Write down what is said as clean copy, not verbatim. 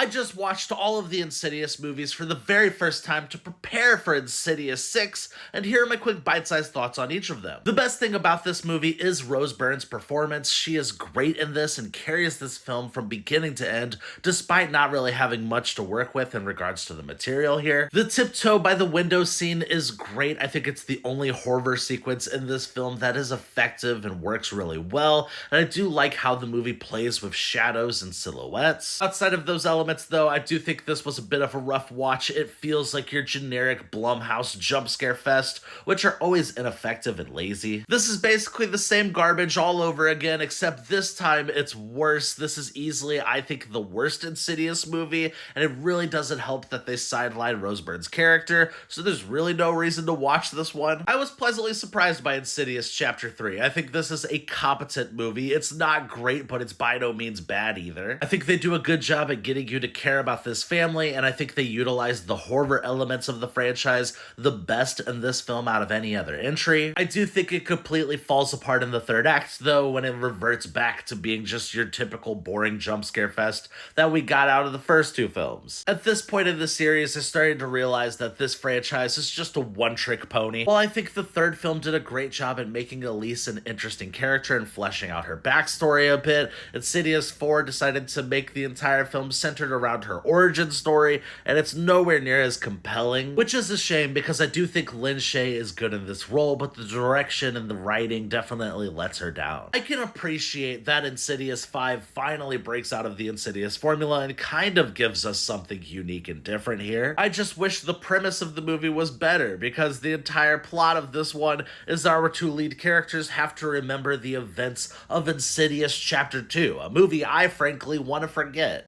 I just watched all of the Insidious movies for the very first time to prepare for Insidious 6, and here are my quick bite-sized thoughts on each of them. The best thing about this movie is Rose Byrne's performance. She is great in this and carries this film from beginning to end, despite not really having much to work with in regards to the material here. The tiptoe by the window scene is great. I think it's the only horror sequence in this film that is effective and works really well, and I do like how the movie plays with shadows and silhouettes. Outside of those elements, though, I do think this was a bit of a rough watch. It feels like your generic Blumhouse jump scare fest, which are always ineffective and lazy. This is basically the same garbage all over again, except this time it's worse. This is easily, I think, the worst Insidious movie, and it really doesn't help that they sideline Rose Byrne's character, so there's really no reason to watch this one. I was pleasantly surprised by Insidious Chapter 3. I think this is a competent movie. It's not great, but it's by no means bad either. I think they do a good job at getting you to care about this family, and I think they utilize the horror elements of the franchise the best in this film out of any other entry. I do think it completely falls apart in the third act, though, when it reverts back to being just your typical boring jump scare fest that we got out of the first two films. At this point in the series, I started to realize that this franchise is just a one-trick pony. While I think the third film did a great job at making Elise an interesting character and fleshing out her backstory a bit, Insidious 4 decided to make the entire film centered around her origin story, and it's nowhere near as compelling, which is a shame because I do think Lin Shaye is good in this role, but the direction and the writing definitely lets her down. I can appreciate that Insidious 5 finally breaks out of the Insidious formula and kind of gives us something unique and different here. I just wish the premise of the movie was better, because the entire plot of this one is our two lead characters have to remember the events of Insidious Chapter 2, a movie I frankly want to forget.